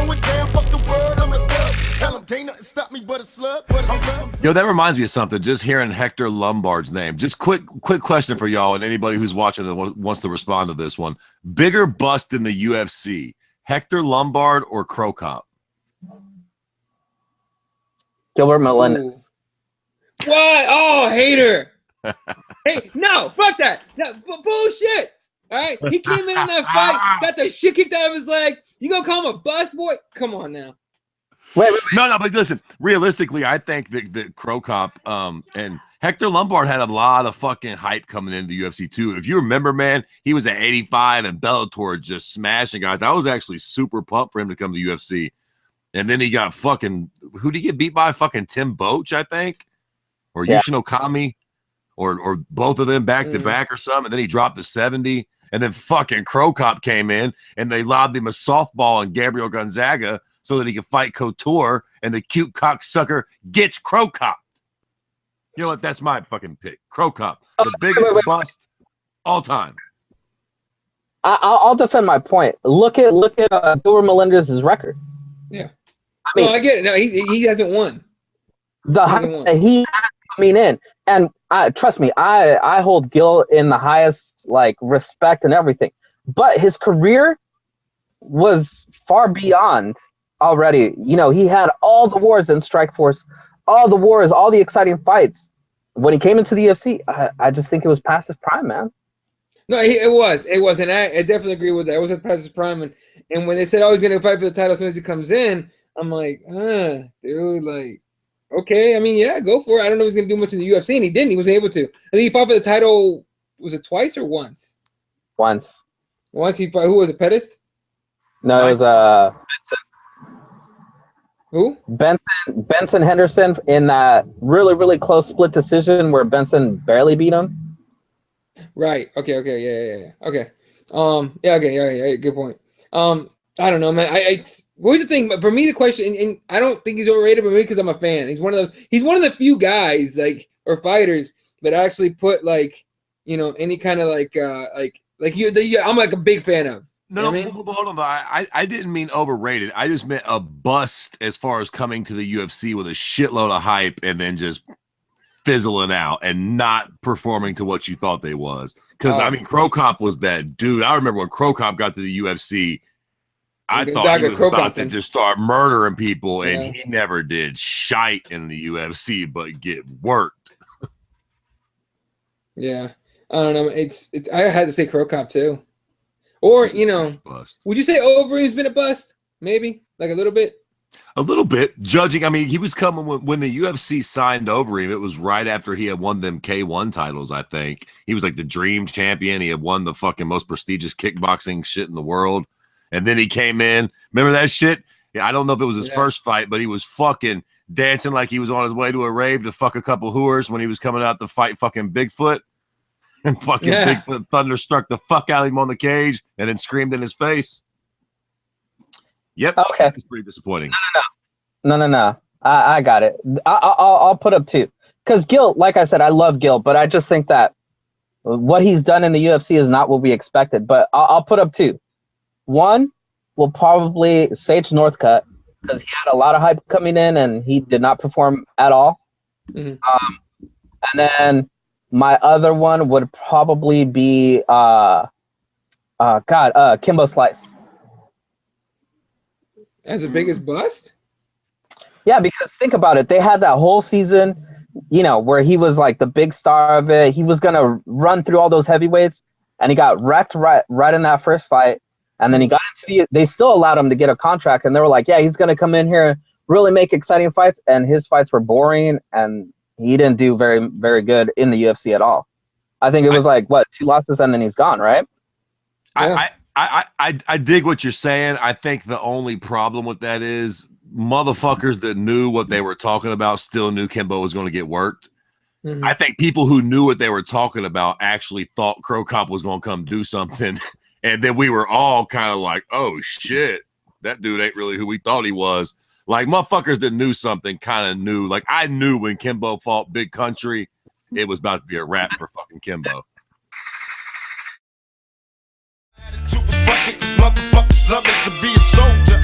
going down, fuck the word, I'm a thug. Tell him, can't nothing stop me but a slug. Yo, that reminds me of something. Just hearing Hector Lombard's name. Just quick question for y'all and anybody who's watching that wants to respond to this one. Bigger bust in the UFC, Hector Lombard or Crow Cop? Gilbert Melendez. What? Oh, hater. Hey, no, fuck that. No, bullshit. All right, he came in on that fight, got the shit kicked out of his leg. You gonna call him a bus boy? Come on now. Wait. No, but listen, realistically, I think that Crow Cop and Hector Lombard had a lot of fucking hype coming into the UFC too. If you remember, man, he was at 85 and Bellator just smashing guys. I was actually super pumped for him to come to the UFC. And then he got fucking, who did he get beat by? Fucking Tim Boach, I think, or Yushin Okami, or both of them back to back or something. And then he dropped to 70. And then fucking Crow Cop came in and they lobbed him a softball and Gabriel Gonzaga so that he could fight Couture, and the cute cocksucker gets Crow Cop. You know what? That's my fucking pick. Crow Cop, the biggest bust all time. I'll defend my point. Look at Gilbert Melendez's record. Yeah. I mean, no, I get it. No, he hasn't won. The hype that he had coming in, and trust me, I hold Gil in the highest like respect and everything. But his career was far beyond already. You know, he had all the wars in Strikeforce, all the wars, all the exciting fights. When he came into the UFC, I just think it was past his prime, man. No, it was, and I definitely agree with that. It was past his prime, and when they said, "Oh, he's gonna fight for the title as soon as he comes in," I'm like, dude, like, okay. I mean, yeah, go for it. I don't know if he's gonna do much in the UFC, and he didn't. He wasn't able to. I think he fought for the title. Was it twice or once? Once. Once he fought. Who was it? Pettis? No, it was Benson. Who? Benson Henderson in that really, really close split decision where Benson barely beat him. Right. Okay. Yeah. Okay. Yeah. Okay. Yeah. Good point. I don't know, man. Here's the thing. But for me, the question, and I don't think he's overrated, but maybe because I'm a fan. He's one of the few guys or fighters that actually put like, any kind of I'm like a big fan of. No, hold on. I didn't mean overrated. I just meant a bust as far as coming to the UFC with a shitload of hype and then just fizzling out and not performing to what you thought they was. Because, I mean, Crow Cop was that dude. I remember when Crow Cop got to the UFC, I thought he was about to just start murdering people, and he never did shite in the UFC but get worked. Yeah. I don't know. I had to say Crow Cop, too. Or, bust. Would you say Overeem's been a bust? Maybe, like a little bit? A little bit. Judging, I mean, he was coming when the UFC signed Overeem. It was right after he had won them K1 titles, I think. He was like the dream champion. He had won the fucking most prestigious kickboxing shit in the world. And then he came in. Remember that shit? Yeah, I don't know if it was his first fight, but he was fucking dancing like he was on his way to a rave to fuck a couple whores when he was coming out to fight fucking Bigfoot. And fucking Bigfoot thunderstruck the fuck out of him on the cage and then screamed in his face. Yep. Okay. It's pretty disappointing. No. I got it. I'll put up 2. Because Gil, like I said, I love Gil, but I just think that what he's done in the UFC is not what we expected. But I'll put up 2. 1 will probably Sage Northcutt because he had a lot of hype coming in and he did not perform at all. Mm-hmm. And then my other one would probably be Kimbo Slice. As the biggest bust? Yeah, because think about it. They had that whole season, where he was like the big star of it. He was gonna run through all those heavyweights, and he got wrecked right in that first fight. And then he got into they still allowed him to get a contract, and they were like, yeah, he's gonna come in here, really make exciting fights, and his fights were boring, and he didn't do very, very good in the UFC at all. I think it was 2 losses, and then he's gone, right? Yeah. I dig what you're saying. I think the only problem with that is motherfuckers that knew what they were talking about still knew Kimbo was going to get worked. Mm-hmm. I think people who knew what they were talking about actually thought Crow Cop was going to come do something. And then we were all kind of like, oh, shit, that dude ain't really who we thought he was. Like, motherfuckers that knew something kind of knew. Like, I knew when Kimbo fought Big Country, it was about to be a wrap for fucking Kimbo. Motherfuckers love it to be a soldier.